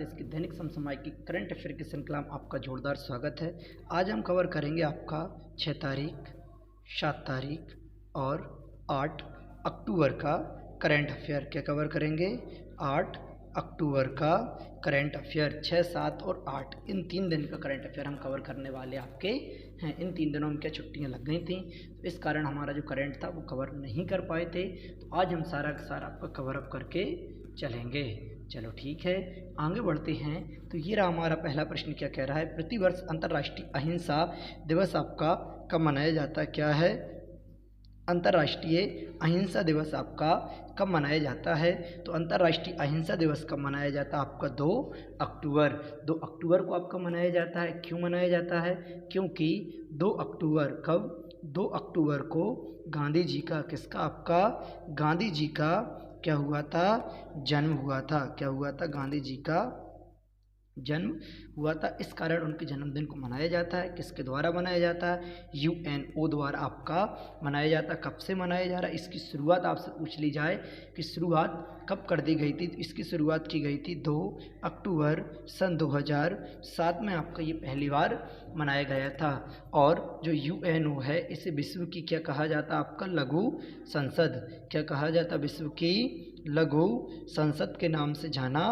Classes की दैनिक समसामयिक की करंट अफेयर की श्रृंखला में आपका जोरदार स्वागत है। आज हम कवर करेंगे आपका 6 तारीख, 7 तारीख और 8 अक्टूबर का करंट अफेयर। क्या कवर करेंगे? 8 अक्टूबर का करंट अफेयर। 6, 7 और 8 इन 3 दिन का करंट अफेयर हम कवर करने वाले आपके हैं। इन 3 दिनों में क्या छुट्टियां लग गई थी, तो इस कारण हमारा जो करंट था वो कवर नहीं कर पाए थे। तो आज हम सारा का सारा आपका कवर अप करके चलेंगे। चलो ठीक है, आगे बढ़ते हैं। तो ये रहा हमारा पहला प्रश्न। क्या कह रहा है? प्रतिवर्ष अंतर्राष्ट्रीय अहिंसा दिवस आपका कब मनाया जाता है? क्या है? अंतर्राष्ट्रीय अहिंसा दिवस आपका कब मनाया जाता है? तो अंतर्राष्ट्रीय अहिंसा दिवस कब मनाया जाता है? आपका 2 अक्टूबर। 2 अक्टूबर को आपका मनाया जाता है। क्यों मनाया जाता है? क्योंकि 2 अक्टूबर कब? 2 अक्टूबर को गांधी जी का, किसका? आपका गांधी जी का क्या हुआ था? जन्म हुआ था। क्या हुआ था? गांधी जी का जन्म हुआ था। इस कारण उनके जन्मदिन को मनाया जाता है। किसके द्वारा मनाया जाता है? यूएनओ द्वारा आपका मनाया जाता है। कब से मनाया जा रहा है? इसकी शुरुआत आपसे पूछ ली जाए कि शुरुआत कब कर दी गई थी, तो इसकी शुरुआत की गई थी 2 अक्टूबर सन 2007 में आपका ये पहली बार मनाया गया था। और जो यूएनओ है इसे विश्व की क्या कहा जाता है? आपका लघु संसद। क्या कहा जाता है? विश्व की लघु संसद के नाम से जाना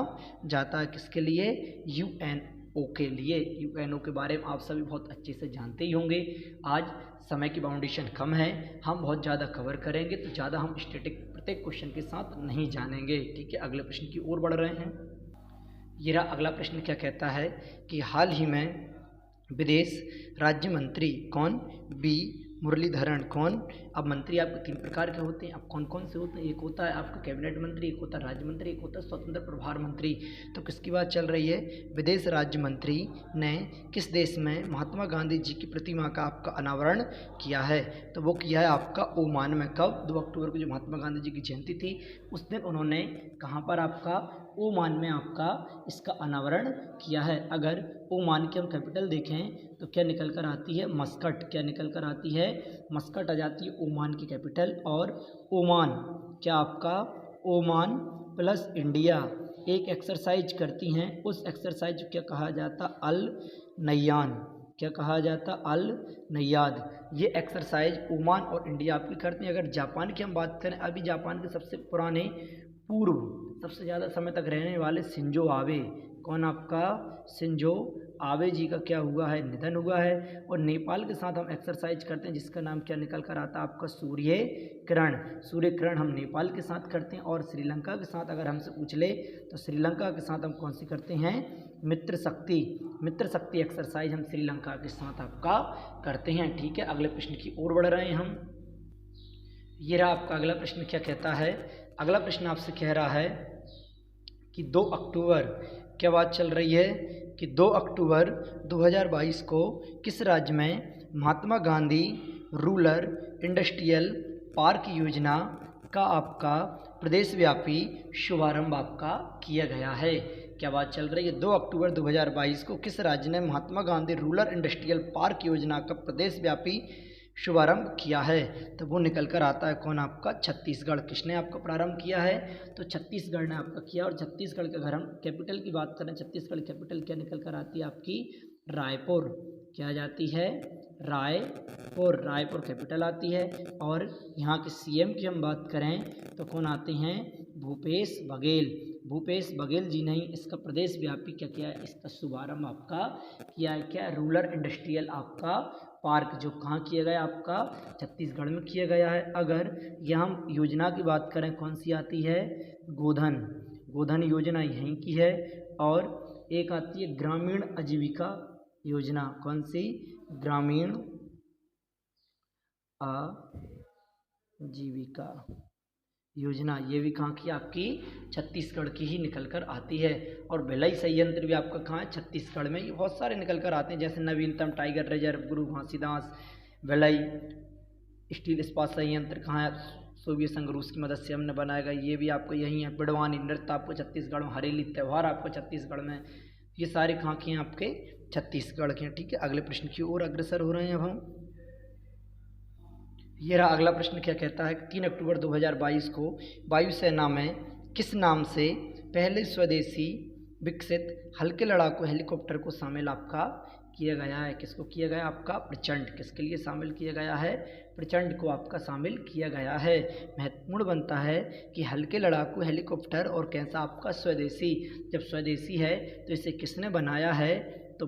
जाता है। किसके लिए? यूएनओ के लिए। यूएनओ के बारे में आप सभी बहुत अच्छे से जानते ही होंगे। आज समय की बाउंडेशन कम है, हम बहुत ज़्यादा कवर करेंगे तो ज़्यादा हम स्टैटिक प्रत्येक क्वेश्चन के साथ नहीं जानेंगे। ठीक है, अगले प्रश्न की ओर बढ़ रहे हैं। ये रहा अगला प्रश्न। क्या कहता है कि हाल ही में विदेश राज्य मंत्री कौन? बी मुरलीधरन। कौन? अब मंत्री आपके 3 प्रकार के होते हैं। अब कौन कौन से होते हैं? एक होता है आपका कैबिनेट मंत्री, एक होता है राज्य मंत्री, एक होता है स्वतंत्र प्रभार मंत्री। तो किसकी बात चल रही है? विदेश राज्य मंत्री ने किस देश में महात्मा गांधी जी की प्रतिमा का आपका अनावरण किया है? तो वो किया है आपका ओमान में। कब? 2 अक्टूबर को जो महात्मा गांधी जी की जयंती थी उस दिन उन्होंने कहाँ पर? आपका ओमान में आपका इसका अनावरण किया है। अगर ओमान की हम कैपिटल देखें तो क्या निकल कर आती है? मस्कट। क्या निकल कर आती है? मस्कट आ जाती है ओमान की कैपिटल। और ओमान क्या आपका? ओमान प्लस इंडिया एक एक्सरसाइज करती हैं, उस एक्सरसाइज को क्या कहा जाता? अल नैयान। क्या कहा जाता? अल नैयाद। ये एक्सरसाइज ओमान और इंडिया आपकी करते हैं। अगर जापान की हम बात करें, अभी जापान के सबसे पुराने पूर्व सबसे ज़्यादा समय तक रहने वाले शिंजो आबे। कौन? आपका शिंजो आबे जी का क्या हुआ है? निधन हुआ है। और नेपाल के साथ हम एक्सरसाइज करते हैं जिसका नाम क्या निकल कर आता है? आपका सूर्य किरण। सूर्य किरण हम नेपाल के साथ करते हैं। और श्रीलंका के साथ अगर हमसे पूछ ले तो श्रीलंका के साथ हम कौन सी करते हैं? मित्र शक्ति। मित्र शक्ति एक्सरसाइज हम श्रीलंका के साथ आपका करते हैं। ठीक है, अगले प्रश्न की ओर बढ़ रहे हैं हम। ये रहा आपका अगला प्रश्न। क्या कहता है? अगला प्रश्न आपसे कह रहा है कि 2 अक्टूबर, क्या बात चल रही है कि 2 अक्टूबर 2022 को किस राज्य में Mahatma Gandhi rural industrial park योजना का आपका प्रदेश व्यापी शुभारंभ आपका किया गया है? क्या बात चल रही है? 2 अक्टूबर 2022 को किस राज्य ने Mahatma Gandhi rural industrial park योजना का प्रदेश व्यापी शुभारंभ किया है? तो वो निकल कर आता है कौन? आपका छत्तीसगढ़। किसने आपका प्रारंभ किया है? तो छत्तीसगढ़ ने आपका किया। और छत्तीसगढ़ के अगर हम कैपिटल की बात करें, छत्तीसगढ़ कैपिटल क्या निकल कर आती है? आपकी रायपुर। क्या जाती है? रायपुर। रायपुर कैपिटल आती है। और यहाँ के सीएम की हम बात करें तो कौन आते हैं? भूपेश बघेल। भूपेश बघेल जी ने ही इसका प्रदेश व्यापी क्या किया है? इसका शुभारंभ आपका किया है। क्या? रूरल इंडस्ट्रियल आपका पार्क, जो कहाँ किया गया? आपका छत्तीसगढ़ में किया गया है। अगर यहाँ हम योजना की बात करें, कौन सी आती है? गोधन। गोधन योजना यहीं की है। और एक आती है ग्रामीण आजीविका योजना। कौन सी? ग्रामीण आजीविका योजना। ये भी कहाँ की? आपकी छत्तीसगढ़ की ही निकल कर आती है। और भिलाई संयंत्र भी आपका कहाँ है? छत्तीसगढ़ में। ये बहुत सारे निकल कर आते हैं, जैसे नवीनतम टाइगर रिजर्व, गुरु घासीदास, भिलाई स्टील इस्पात संयंत्र कहाँ है? सोवियत संघ रूस की मदद से हमने बनाया गया, ये भी आपको यहीं है। बिड़वानी नृत्य आपको छत्तीसगढ़ में, हरेली त्यौहार आपको छत्तीसगढ़ में। ये सारे कहाँ के हैं? आपके छत्तीसगढ़ के हैं। ठीक है, अगले प्रश्न की ओर अग्रसर हो रहे हैं अब हम। ये रहा अगला प्रश्न। क्या कहता है? 3 अक्टूबर 2022 को वायुसेना में किस नाम से पहले स्वदेशी विकसित हल्के लड़ाकू हेलीकॉप्टर को शामिल आपका किया गया है। किसको किया गया? आपका प्रचंड। किसके लिए शामिल किया गया है? प्रचंड को आपका शामिल किया गया है। महत्वपूर्ण बनता है कि हल्के लड़ाकू हेलीकॉप्टर और कैसा? आपका स्वदेशी। जब स्वदेशी है तो इसे किसने बनाया है? तो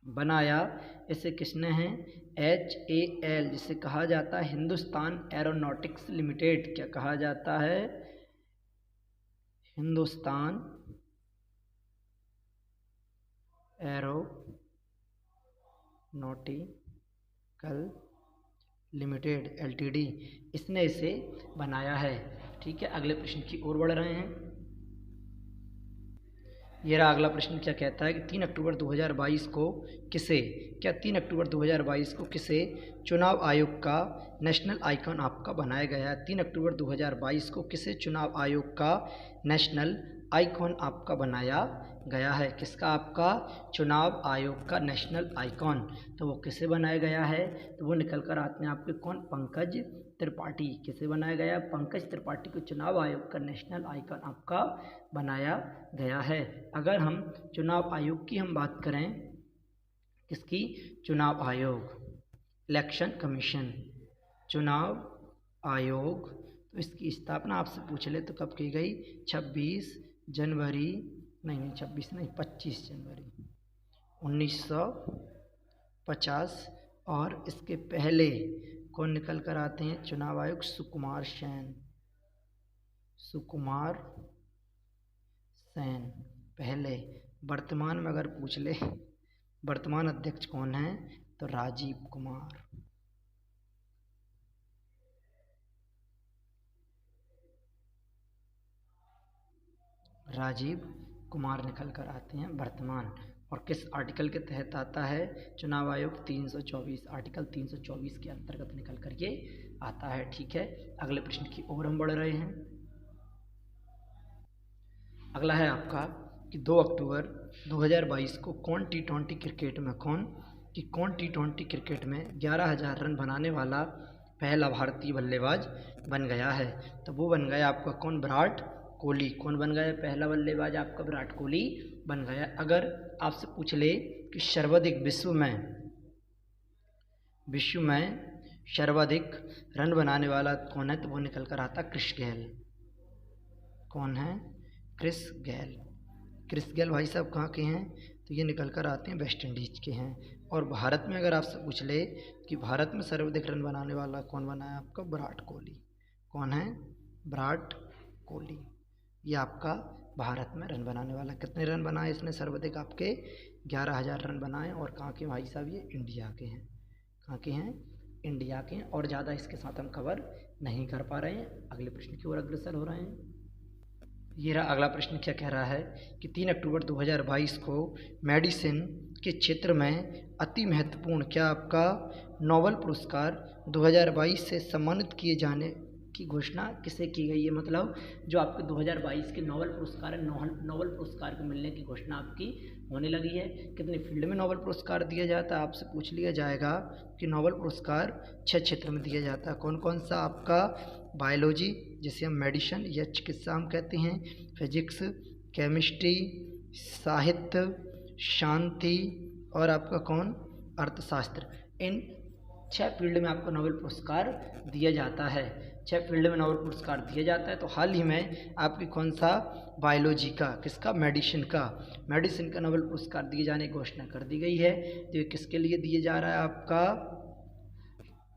बनाया इसे किसने है? HAL, जिसे कहा जाता है हिंदुस्तान एरोनॉटिक्स लिमिटेड। क्या कहा जाता है? हिंदुस्तान एरोनॉटिकल लिमिटेड LTD, इसने इसे बनाया है। ठीक है, अगले प्रश्न की ओर बढ़ रहे हैं। ये रहा अगला प्रश्न। क्या कहता है कि 3 अक्टूबर 2022 को किसे 3 अक्टूबर 2022 को किसे चुनाव आयोग का नेशनल आइकॉन आपका बनाया गया है? 3 अक्टूबर 2022 को किसे चुनाव आयोग का नेशनल आइकॉन आपका बनाया गया है? किसका? आपका चुनाव आयोग का नेशनल आइकॉन। तो वो किसे बनाया गया है? तो वो निकल कर आते हैं आपके कौन? पंकज त्रिपाठी। किसे बनाया गया? पंकज त्रिपाठी को चुनाव आयोग का नेशनल आइकॉन आपका बनाया गया है। अगर हम चुनाव आयोग की हम बात करें, किसकी? चुनाव आयोग, इलेक्शन कमीशन, चुनाव आयोग। तो इसकी स्थापना आपसे पूछ ले तो कब की गई? 26 जनवरी 25 जनवरी 1950। और इसके पहले कौन निकल कर आते हैं? चुनाव आयोग सुकुमार सेन पहले। वर्तमान में अगर पूछ ले वर्तमान अध्यक्ष कौन है? तो राजीव कुमार निकल कर आते हैं वर्तमान। और किस आर्टिकल के तहत आता है चुनाव आयोग? 324, आर्टिकल 324 के अंतर्गत निकल कर ये आता है। ठीक है, अगले प्रश्न की ओर हम बढ़ रहे हैं। अगला है आपका कि 2 अक्टूबर 2022 को कौन T20 क्रिकेट में 11,000 रन बनाने वाला पहला भारतीय बल्लेबाज बन गया है? तो वो बन गया आपका कौन? विराट कोहली। कौन बन गया? पहला बल्लेबाज आपका विराट कोहली बन गया। अगर आपसे पूछ ले कि सर्वाधिक विश्व में सर्वाधिक रन बनाने वाला कौन है? तो वो निकल कर आता क्रिस गेल। कौन है? क्रिस गेल भाई साहब कहाँ के हैं? तो ये निकल कर आते हैं वेस्ट इंडीज के हैं। और भारत में अगर आपसे पूछ ले कि भारत में सर्वाधिक रन बनाने वाला कौन बना है? आपका विराट कोहली। कौन है? विराट कोहली। ये आपका भारत में रन बनाने वाला। कितने रन बनाए इसने सर्वाधिक? आपके 11,000 रन बनाए। और कहाँ के भाई साहब? ये इंडिया के हैं। कहाँ के हैं? इंडिया के हैं। और ज़्यादा इसके साथ हम कवर नहीं कर पा रहे हैं। अगले प्रश्न की ओर अग्रसर हो रहे हैं। ये रहा अगला प्रश्न। क्या कह रहा है कि 3 अक्टूबर 2022 को मेडिसिन के क्षेत्र में अति महत्वपूर्ण क्या आपका नोबेल पुरस्कार 2022 से सम्मानित किए जाने की घोषणा किसे की गई है? मतलब जो आपके 2022 के नोबेल पुरस्कार है, नोबेल पुरस्कार को मिलने की घोषणा आपकी होने लगी है। कितने फील्ड में नोबेल पुरस्कार दिया जाता है? आपसे पूछ लिया जाएगा कि नोबेल पुरस्कार 6 क्षेत्र में दिया जाता है। कौन कौन सा? आपका बायोलॉजी, जिसे हम मेडिसिन या चिकित्सा हम कहते हैं, फिजिक्स, केमिस्ट्री, साहित्य, शांति और आपका कौन? अर्थशास्त्र। इन 6 फील्ड में आपको नोबेल पुरस्कार दिया जाता है। 6 फील्ड में नोबेल पुरस्कार दिया जाता है। तो हाल ही में आपकी कौन सा? बायोलॉजी का, किसका? मेडिसिन का नोबेल पुरस्कार दिए जाने की घोषणा कर दी गई है। तो ये किसके लिए दिए जा रहा है? आपका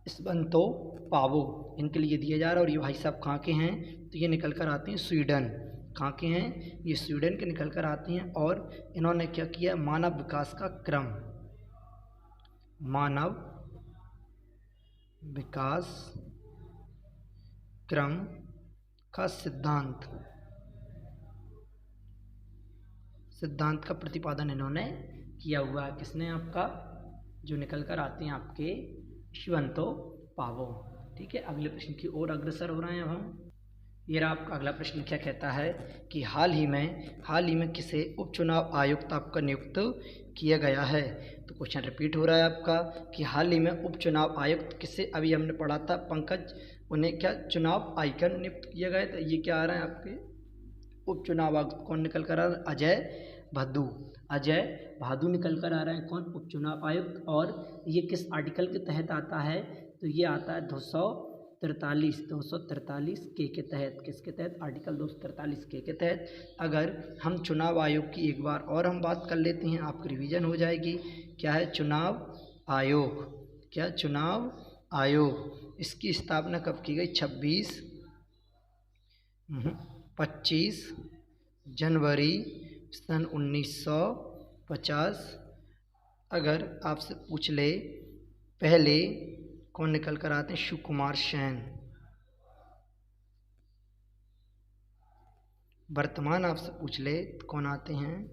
स्बंतो पावो, इनके लिए दिया जा रहा है। और ये भाई साहब कहाँ के हैं? तो ये निकल कर आते हैं स्वीडन। कहाँ के हैं? ये स्वीडन के निकल कर आते हैं। और इन्होंने क्या किया? मानव विकास का क्रम का सिद्धांत का प्रतिपादन इन्होंने किया हुआ है। किसने? आपका जो निकल कर आते हैं आपके स्बंतो पावो। ठीक है, अगले प्रश्न की ओर अग्रसर हो रहे हैं अब हम। ये रहा आपका अगला प्रश्न। क्या कहता है कि हाल ही में किसे उपचुनाव आयुक्त आपका नियुक्त किया गया है? तो क्वेश्चन रिपीट हो रहा है आपका कि हाल ही में उपचुनाव आयुक्त किसे? अभी हमने पढ़ा था पंकज, उन्हें क्या चुनाव आइकन नियुक्त किया गया। तो ये क्या आ रहा है आपके? उपचुनाव आयुक्त कौन निकल कर आ रहा है? अजय भादु। अजय भादु निकल कर आ रहे हैं कौन? उपचुनाव आयुक्त। और ये किस आर्टिकल के तहत आता है? तो ये आता है 243 के तहत। किसके तहत? आर्टिकल 243 के तहत। अगर हम चुनाव आयोग की एक बार और हम बात कर लेते हैं, आपकी रिवीजन हो जाएगी। क्या है चुनाव आयोग? क्या चुनाव आयोग? इसकी स्थापना कब की गई? 25 जनवरी सन 1950। अगर आपसे पूछ ले पहले कौन निकल कर आते हैं? शिवकुमार सेन। वर्तमान आपसे पूछ ले तो कौन आते हैं?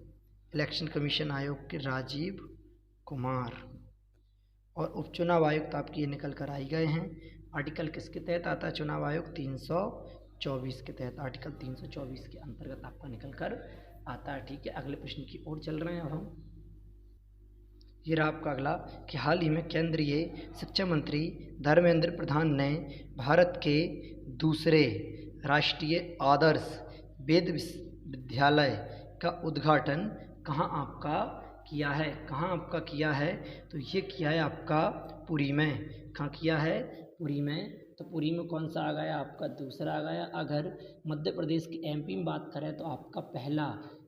इलेक्शन कमीशन आयोग के राजीव कुमार। और उपचुनाव आयुक्त आपकी ये निकल कर आई गए हैं। आर्टिकल किसके तहत आता है चुनाव आयोग? 324 के तहत। आर्टिकल 324 के अंतर्गत आपका निकल कर आता है। ठीक है, अगले प्रश्न की ओर चल रहे हैं अब हम। ये रहा आपका अगला कि हाल ही में केंद्रीय शिक्षा मंत्री धर्मेंद्र प्रधान ने भारत के दूसरे राष्ट्रीय आदर्श वेद विद्यालय का उद्घाटन कहाँ आपका किया है? कहाँ आपका किया है? तो ये किया है आपका पुरी में। कहाँ किया है? पुरी में। तो पुरी में कौन सा आ गया? आपका दूसरा आ गया। अगर मध्य प्रदेश की एमपी में बात करें तो आपका पहला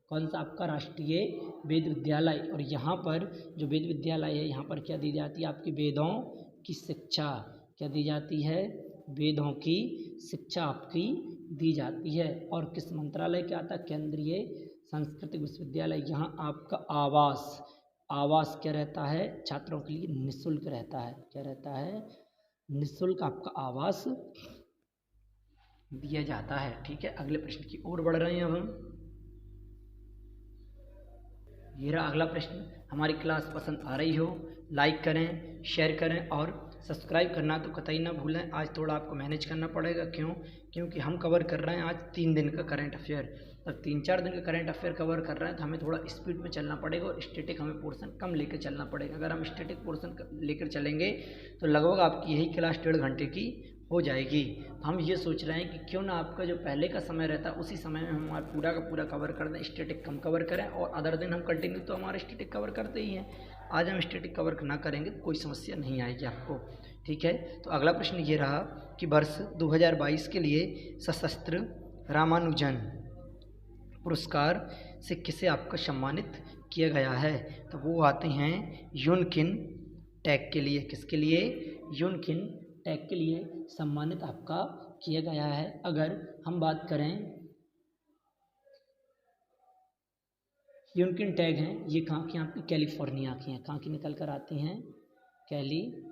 कौन सा? आपका राष्ट्रीय वेद विद्यालय। और यहाँ पर जो वेद विद्यालय है, यहाँ पर क्या दी जाती है? आपकी वेदों की शिक्षा। क्या दी जाती है? वेदों की शिक्षा आपकी दी जाती है। और किस मंत्रालय के आता है? केंद्रीय सांस्कृतिक विश्वविद्यालय। यहाँ आपका आवास क्या रहता है? छात्रों के लिए निःशुल्क रहता है। क्या रहता है? निःशुल्क आपका आवास दिया जाता है। ठीक है, अगले प्रश्न की ओर बढ़ रहे हैं अब हम। ये रहा अगला प्रश्न। हमारी क्लास पसंद आ रही हो लाइक करें, शेयर करें और सब्सक्राइब करना तो कतई ना भूलें। आज थोड़ा आपको मैनेज करना पड़ेगा। क्यों? क्योंकि हम कवर कर रहे हैं आज 3 दिन का करंट अफेयर। तब 3-4 दिन का करंट अफेयर कवर कर रहे हैं तो हमें थोड़ा स्पीड में चलना पड़ेगा और स्टैटिक हमें पोर्शन कम लेकर चलना पड़ेगा। अगर हम स्टैटिक पोर्शन लेकर चलेंगे तो लगभग आपकी यही क्लास 1.5 घंटे की हो जाएगी। हम ये सोच रहे हैं कि क्यों ना आपका जो पहले का समय रहता है उसी समय में हम पूरा का पूरा कवर कर दें, स्टैटिक कम कवर करें और अदर दिन हम कंटिन्यू तो हमारे स्टैटिक कवर करते ही हैं। आज हम स्टैटिक कवर ना करेंगे तो कोई समस्या नहीं आएगी आपको। ठीक है, तो अगला प्रश्न ये रहा कि वर्ष 2022 के लिए सशस्त्र रामानुजन पुरस्कार से किसे आपका सम्मानित किया गया है? तो वो आते हैं यूनकिन टैग के लिए। किसके लिए? यूनकिन टैग के लिए सम्मानित आपका किया गया है। अगर हम बात करें यूनकिन टैग हैं, ये कहाँ की? आपकी कैलिफोर्निया की हैं। कहाँ की निकल कर आती हैं? कैलिफोर्निया।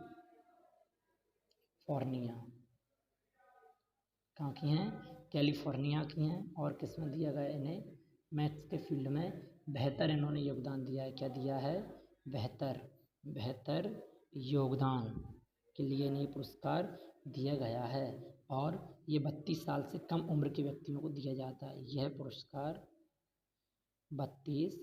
कहाँ की हैं? कैलिफोर्निया की हैं। और किस में दिया गया इन्हें? मैथ्स के फील्ड में बेहतर इन्होंने योगदान दिया है। क्या दिया है? बेहतर योगदान के लिए इन्हें पुरस्कार दिया गया है। और ये 32 साल से कम उम्र के व्यक्तियों को दिया जाता है। यह पुरस्कार 32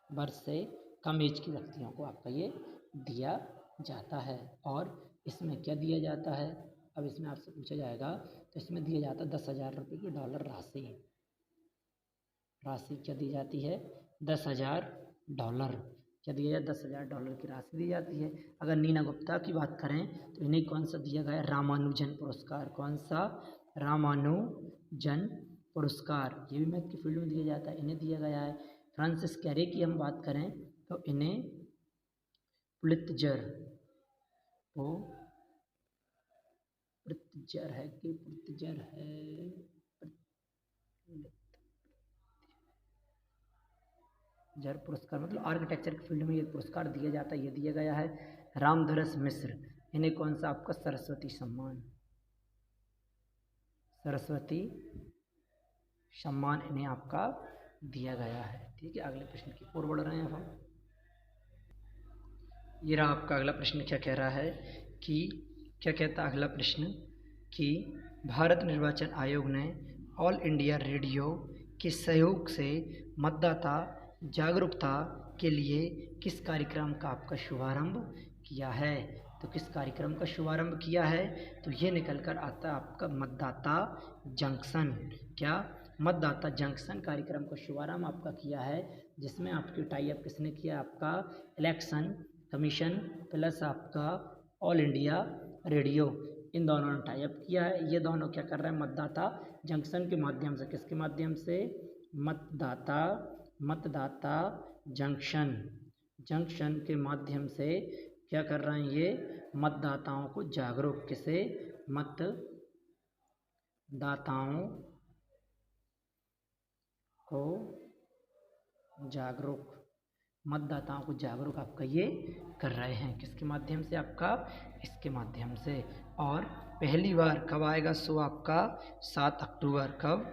वर्ष से कम एज के व्यक्तियों को आपका ये दिया जाता है। और इसमें क्या दिया जाता है? अब इसमें आपसे पूछा जाएगा तो इसमें दिया जाता है 10,000 रुपये की डॉलर राशि क्या दी जाती है? 10,000 डॉलर। क्या दिया जाए? 10,000 डॉलर की राशि दी जाती है। अगर नीना गुप्ता की बात करें तो इन्हें कौन सा दिया गया? रामानुजन पुरस्कार। कौन सा? रामानुजन पुरस्कार। ये भी मैथ की फील्ड में दिया जाता है, इन्हें दिया गया है। फ्रांसिस कैरे की हम बात करें तो इन्हें पुलित्जर पुरस्कार, मतलब आर्किटेक्चर की फील्ड में ये पुरस्कार दिया जाता है। ये दिया गया है। रामधरस मिश्र, इन्हें कौन सा? आपका सरस्वती सम्मान इन्हें आपका दिया गया है। ठीक है, अगले प्रश्न की ओर बढ़ रहे हैं अब हम। ये रहा आपका अगला प्रश्न। क्या कह रहा है कि क्या कहता है अगला प्रश्न कि भारत निर्वाचन आयोग ने ऑल इंडिया रेडियो के सहयोग से मतदाता जागरूकता के लिए किस कार्यक्रम का आपका शुभारंभ किया है? तो किस कार्यक्रम का शुभारंभ किया है? तो ये निकल कर आता है आपका मतदाता जंक्शन। क्या? मतदाता जंक्शन कार्यक्रम का शुभारंभ आपका किया है, जिसमें आपकी टाई अप किसने किया, आपका इलेक्शन कमीशन प्लस आपका ऑल इंडिया रेडियो, इन दोनों ने टाई अप किया है। ये दोनों क्या कर रहे हैं, मतदाता जंक्शन के माध्यम से, किसके माध्यम से, मतदाता जंक्शन के माध्यम से क्या कर रहे हैं, ये मतदाताओं को जागरूक, किसे, मतदाताओं को जागरूक आपका ये कर रहे हैं, किसके माध्यम से, आपका इसके माध्यम से। और पहली बार कब आएगा शो आपका, 7 अक्टूबर, कब,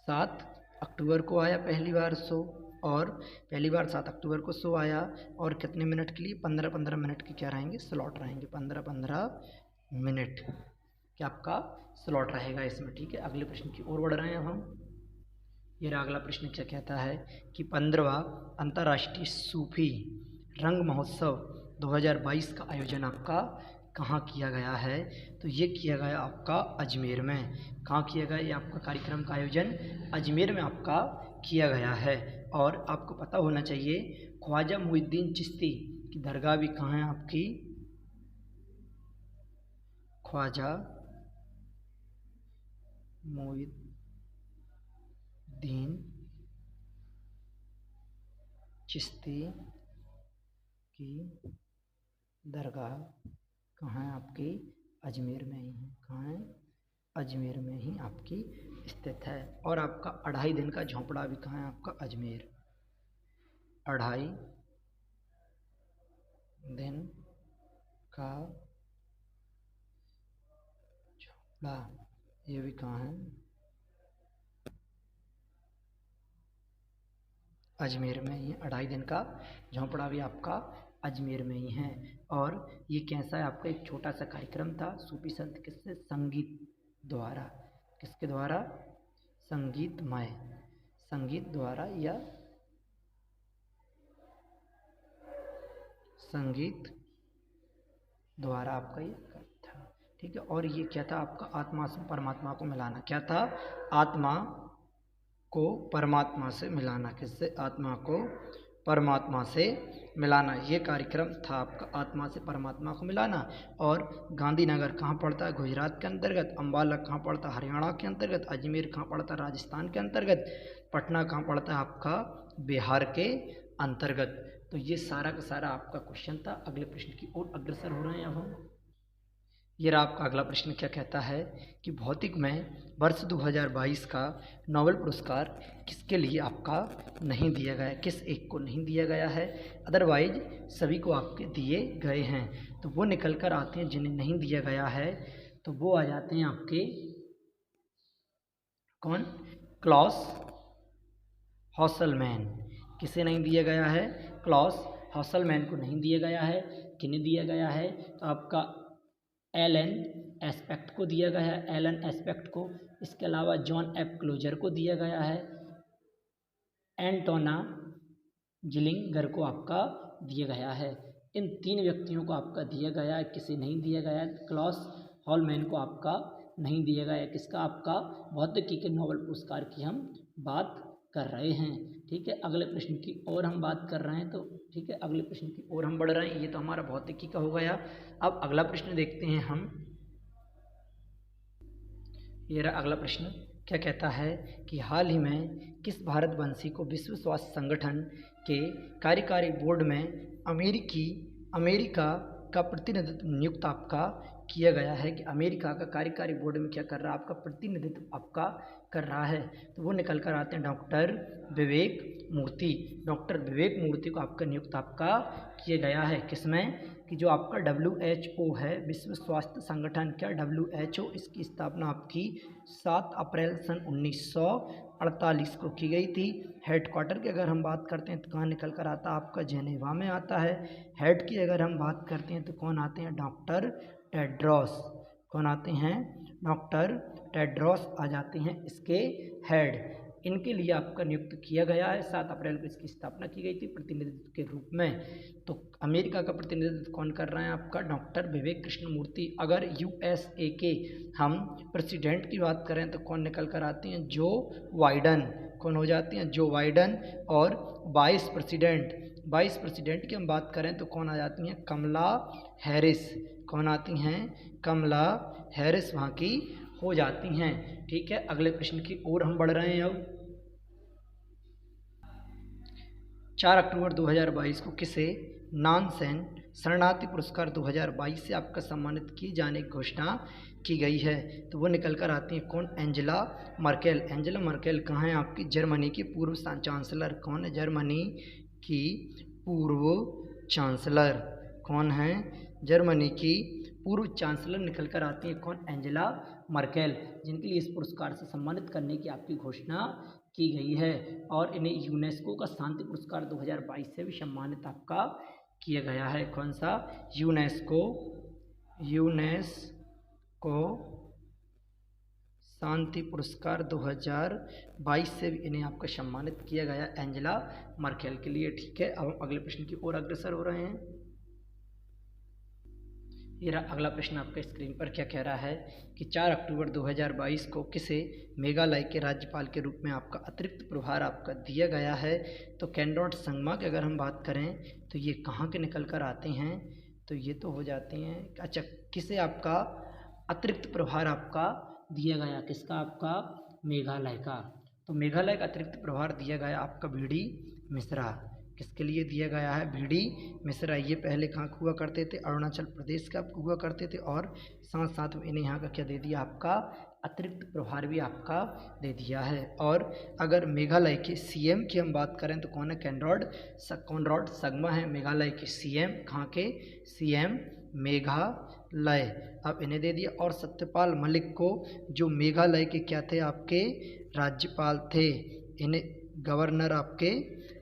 7 अक्टूबर को आया पहली बार शो, और पहली बार 7 अक्टूबर को शो आया, और कितने मिनट के लिए, 15-15 मिनट के क्या रहेंगे, स्लॉट रहेंगे, 15-15 मिनट क्या आपका स्लॉट रहेगा इसमें, ठीक है। अगले प्रश्न की ओर बढ़ रहे हैं अब हम। ये अगला प्रश्न क्या कहता है कि 15वां अंतर्राष्ट्रीय सूफी रंग महोत्सव 2022 का आयोजन आपका कहाँ किया गया है, तो ये किया गया आपका अजमेर में। कहाँ किया गया, ये आपका कार्यक्रम का आयोजन अजमेर में आपका किया गया है। और आपको पता होना चाहिए ख्वाजा मुइनुद्दीन चिश्ती की दरगाह भी कहाँ है आपकी, ख्वाजा मुइनुद्दीन चिश्ती की दरगाह कहाँ है आपकी, अजमेर में ही है, कहाँ है, अजमेर में ही आपकी स्थित है। और आपका 2.5 दिन का झोंपड़ा भी कहाँ है आपका, अजमेर, 2.5 दिन का झोंपड़ा, ये भी कहाँ है, अजमेर में ही। 2.5 दिन का झोंपड़ा भी आपका अजमेर में ही है। और ये कैसा है आपका, एक छोटा सा कार्यक्रम था सूफी संत किससे, संगीत द्वारा, किसके द्वारा, संगीत द्वारा या संगीत द्वारा आपका ये था, ठीक है। और ये क्या था आपका, आत्मा से परमात्मा को मिलाना, क्या था, आत्मा को परमात्मा से मिलाना, किससे, आत्मा को परमात्मा से मिलाना, ये कार्यक्रम था आपका, आत्मा से परमात्मा को मिलाना। और गांधीनगर कहाँ पड़ता है, गुजरात के अंतर्गत, अम्बाला कहाँ पड़ता है, हरियाणा के अंतर्गत, अजमेर कहाँ पड़ता है, राजस्थान के अंतर्गत, पटना कहाँ पड़ता है आपका, बिहार के अंतर्गत। तो ये सारा का सारा आपका क्वेश्चन था। अगले प्रश्न की ओर अग्रसर हो रहे हैं अब हम। ये रहा आपका अगला प्रश्न, क्या कहता है कि भौतिक में वर्ष 2022 का नोबेल पुरस्कार किसके लिए आपका नहीं दिया गया, किस एक को नहीं दिया गया है, अदरवाइज सभी को आपके दिए गए हैं। तो वो निकल कर आते हैं, जिन्हें नहीं दिया गया है तो वो आ जाते हैं आपके, कौन, क्लॉस हॉसलमैन। किसे नहीं दिया गया है, क्लॉस हॉसलमैन को नहीं दिया गया है। किन्हें दिया गया है, तो आपका एलन एस्पेक्ट को दिया गया है, एलन एस्पेक्ट को। इसके अलावा जॉन एफ क्लोजर को दिया गया है, एंटोना जिलिंगर को आपका दिया गया है। इन 3 व्यक्तियों को आपका दिया गया है। किसे नहीं दिया गया है, क्लॉस हॉलमैन को आपका नहीं दिया गया है। किसका, आपका भौतिकी के नोबेल पुरस्कार की हम बात कर रहे हैं, ठीक है। अगले प्रश्न की ओर हम बात कर रहे हैं, तो ठीक है, अगले प्रश्न की ओर हम बढ़ रहे हैं। ये तो हमारा भौतिकी का हो गया। अब अगला प्रश्न देखते हैं हम। ये रहा अगला प्रश्न, क्या कहता है कि हाल ही में किस भारतवंशी को विश्व स्वास्थ्य संगठन के कार्यकारी बोर्ड में अमेरिका का प्रतिनिधित्व नियुक्त आपका किया गया है, कि अमेरिका का कार्यकारी बोर्ड में क्या कर रहा है, आपका प्रतिनिधित्व आपका कर रहा है। तो वो निकल कर आते हैं डॉक्टर विवेक मूर्ति। डॉक्टर विवेक मूर्ति को आपका नियुक्त आपका किया गया है, किसमें, कि जो आपका WHO है, विश्व स्वास्थ्य संगठन, क्या WHO, इसकी स्थापना आपकी 7 अप्रैल सन 1948 को की गई थी। हेडक्वार्टर की अगर हम बात करते हैं तो कहाँ निकल कर आता है, आपका जेनेवा में आता है। हेड की अगर हम बात करते हैं तो कौन आते हैं, डॉक्टर टेड्रोस। कौन आते हैं, डॉक्टर टेड्रोस आ जाते हैं इसके हेड। इनके लिए आपका नियुक्त किया गया है। 7 अप्रैल को इसकी स्थापना की गई थी प्रतिनिधित्व के रूप में। तो अमेरिका का प्रतिनिधित्व कौन कर रहे हैं? आपका डॉक्टर विवेक कृष्णमूर्ति। अगर यूएसए के हम प्रेसिडेंट की बात करें तो कौन निकल कर आती हैं? जो बाइडन। कौन हो जाती हैं? जो बाइडन। और वाइस प्रेसिडेंट की हम बात करें तो कौन आ जाती हैं? कमला हैरिस। कौन आती हैं? कमला हैरिस वहाँ की हो जाती हैं। ठीक है, अगले प्रश्न की ओर हम बढ़ रहे हैं। अब 4 अक्टूबर 2022 को किसे नानसेन शरणार्थी पुरस्कार 2022 से आपका सम्मानित किए जाने की घोषणा की गई है? तो वो निकल कर आती हैं कौन? Angela Merkel. एंजेला मर्केल कहाँ है? आपकी जर्मनी की पूर्व चांसलर। कौन है? जर्मनी की पूर्व चांसलर। कौन है? जर्मनी की पूर्व चांसलर निकल कर आती है कौन? एंजेला मर्केल, जिनके लिए इस पुरस्कार से सम्मानित करने की आपकी घोषणा की गई है। और इन्हें यूनेस्को का शांति पुरस्कार 2022 से भी सम्मानित आपका किया गया है। कौन सा? यूनेस्को शांति पुरस्कार 2022 से भी इन्हें आपका सम्मानित किया गया एंजेला मर्केल के लिए। ठीक है, अब हम अगले प्रश्न की ओर अग्रसर हो रहे हैं। ये रहा अगला प्रश्न आपका स्क्रीन पर। क्या कह रहा है कि 4 अक्टूबर 2022 को किसे मेघालय के राज्यपाल के रूप में आपका अतिरिक्त प्रभार आपका दिया गया है? तो कोनराड संगमा की अगर हम बात करें तो ये कहाँ के निकल कर आते हैं? तो ये तो हो जाते हैं, अच्छा, किसे आपका अतिरिक्त प्रभार आपका दिया गया? किसका? आपका मेघालय का। तो मेघालय का अतिरिक्त प्रभार दिया गया आपका बीडी मिश्रा। किसके लिए दिया गया है? बीडी मिश्रा। ये पहले कहाँ हुआ करते थे? अरुणाचल प्रदेश का हुआ करते थे। और साथ साथ में इन्हें यहाँ का क्या दे दिया? आपका अतिरिक्त प्रभार भी आपका दे दिया है। और अगर मेघालय के सीएम की हम बात करें तो कौन है? कोनराड संगमा है मेघालय के सीएम। कहाँ के? सीएम मेघालय। अब इन्हें दे दिया। और सत्यपाल मलिक को, जो मेघालय के क्या थे? आपके राज्यपाल थे, इन्हें गवर्नर आपके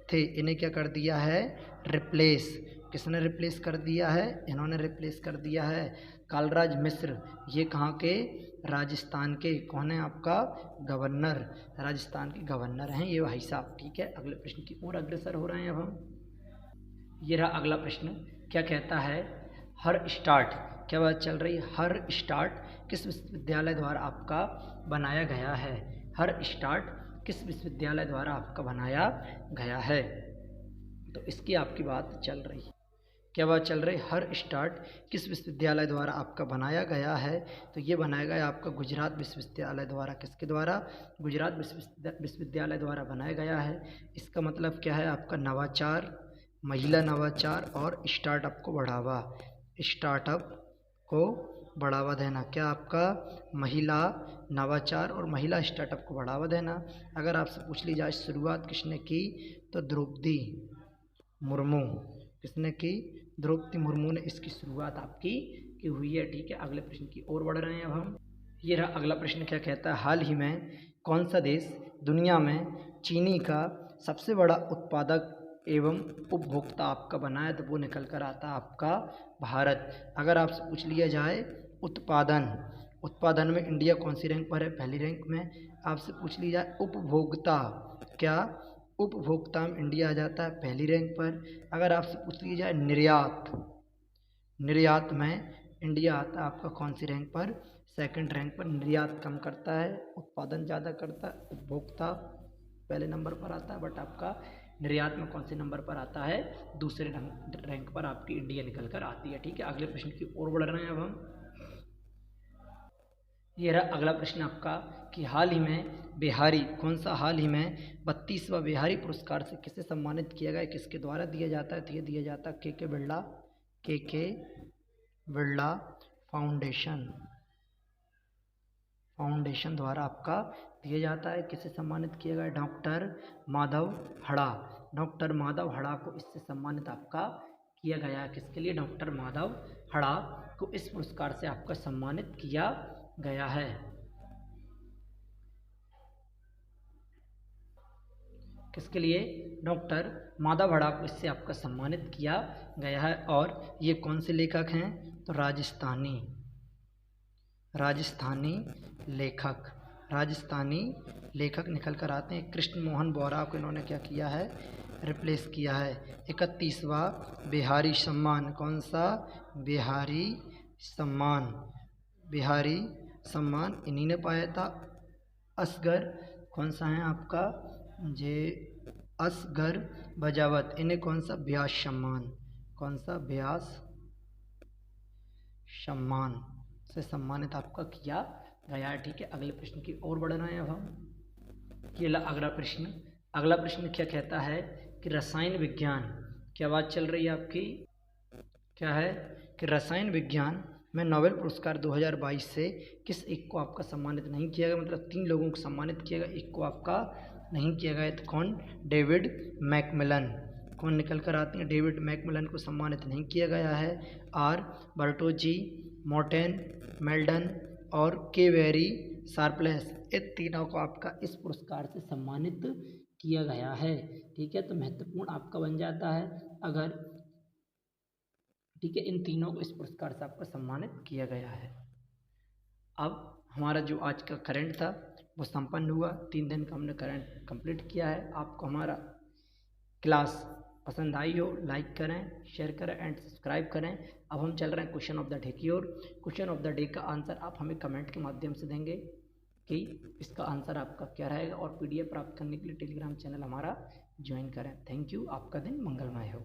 थे, इन्हें क्या कर दिया है? रिप्लेस। किसने रिप्लेस कर दिया है? इन्होंने रिप्लेस कर दिया है कालराज मिश्र। ये कहाँ के? राजस्थान के। कौन है? आपका गवर्नर। राजस्थान के गवर्नर हैं ये भाई साहब। ठीक है, अगले प्रश्न की ओर अग्रसर हो रहे हैं अब हम। ये रहा अगला प्रश्न। क्या कहता है? हर स्टार्ट, क्या बात चल रही है? हर स्टार्ट किस विश्वविद्यालय द्वारा आपका बनाया गया है? हर स्टार्ट किस विश्वविद्यालय द्वारा आपका बनाया गया है? तो इसकी आपकी बात चल रही है। क्या बात चल रही? हर स्टार्ट किस विश्वविद्यालय द्वारा आपका बनाया गया है? तो ये बनाया गया आपका गुजरात विश्वविद्यालय द्वारा। किसके द्वारा? गुजरात विश्वविद्यालय द्वारा बनाया गया है। इसका मतलब क्या है? आपका नवाचार, महिला नवाचार और स्टार्टअप को बढ़ावा। स्टार्टअप को बढ़ावा देना। क्या आपका? महिला नवाचार और महिला स्टार्टअप को बढ़ावा देना। अगर आपसे पूछ ली जाए शुरुआत किसने की, तो द्रौपदी मुर्मू। किसने की? द्रौपदी मुर्मू ने इसकी शुरुआत आपकी की हुई है। ठीक है, अगले प्रश्न की ओर बढ़ रहे हैं अब हम। ये रहा अगला प्रश्न। क्या कहता है? हाल ही में कौन सा देश दुनिया में चीनी का सबसे बड़ा उत्पादक एवं उपभोक्ता आपका बना है? तो वो निकल कर आता है आपका भारत। अगर आपसे पूछ लिया जाए उत्पादन में इंडिया कौन सी रैंक पर है? पहली रैंक में। आपसे पूछ ली जाए उपभोक्ता, क्या उपभोक्ता में इंडिया आ जाता है पहली रैंक पर। अगर आपसे पूछ ली जाए निर्यात में इंडिया आता है आपका कौन सी रैंक पर? सेकंड रैंक पर। निर्यात कम करता है, उत्पादन ज़्यादा करता है, उपभोक्ता पहले नंबर पर आता है, बट आपका निर्यात में कौन से नंबर पर आता है? दूसरे रैंक पर आपकी इंडिया निकल कर आती है। ठीक है, अगले प्रश्न की ओर बढ़ रहे हैं अब हम। ये रहा अगला प्रश्न आपका कि हाल ही में बिहारी, कौन सा? हाल ही में 32वां बिहारी पुरस्कार से किसे सम्मानित किया गया? किसके द्वारा दिया जाता है? तो ये दिया जाता है के बिरला फाउंडेशन द्वारा आपका दिया जाता है। किसे सम्मानित किया गया? डॉक्टर माधव हड़ा को इससे सम्मानित आपका किया गया है। किसके लिए? डॉक्टर माधव हड़ा को इस पुरस्कार से आपका सम्मानित किया गया है। किसके लिए? डॉक्टर माधव हड़ा को इससे आपका सम्मानित किया गया है। और ये कौन से लेखक हैं? तो राजस्थानी लेखक राजस्थानी लेखक निकल कर आते हैं। कृष्ण मोहन बोहरा को इन्होंने क्या किया है, रिप्लेस किया है। 31वां बिहारी सम्मान, कौन सा, बिहारी सम्मान, बिहारी सम्मान इन्हीं ने पाया था। असगर, कौन सा है आपका, जे असगर बजावत, इन्हें कौन सा, व्यास सम्मान, कौन सा, व्यास सम्मान से सम्मानित आपका किया गया है। ठीक है, अगले प्रश्न की ओर बढ़ रहे हैं अब हम। ये अगला प्रश्न, अगला प्रश्न क्या कहता है कि रसायन विज्ञान, क्या बात चल रही है आपकी, क्या है कि रसायन विज्ञान में नोबेल पुरस्कार 2022 से किस एक को आपका सम्मानित नहीं किया गया, मतलब 3 लोगों को सम्मानित किया गया, एक को आपका नहीं किया गया। तो कौन, डेविड मैकमिलन, कौन निकल कर आते हैं, डेविड मैकमिलन को सम्मानित नहीं किया गया है। आर बर्टोजी, मोर्टेन मेल्डन और के वेरी शार्पलेस, इन तीनों को आपका इस पुरस्कार से सम्मानित किया गया है। ठीक है, तो महत्वपूर्ण आपका बन जाता है अगर, ठीक है, इन तीनों को इस पुरस्कार से आपका सम्मानित किया गया है। अब हमारा जो आज का करंट था वो संपन्न हुआ। 3 दिन का हमने करंट कंप्लीट किया है। आपको हमारा क्लास पसंद आई हो, लाइक करें, शेयर करें एंड सब्सक्राइब करें। अब हम चल रहे हैं क्वेश्चन ऑफ द डे की ओर। क्वेश्चन ऑफ द डे का आंसर आप हमें कमेंट के माध्यम से देंगे कि इसका आंसर आपका क्या रहेगा, और PDF प्राप्त करने के लिए टेलीग्राम चैनल हमारा ज्वाइन करें। थैंक यू, आपका दिन मंगलमय हो।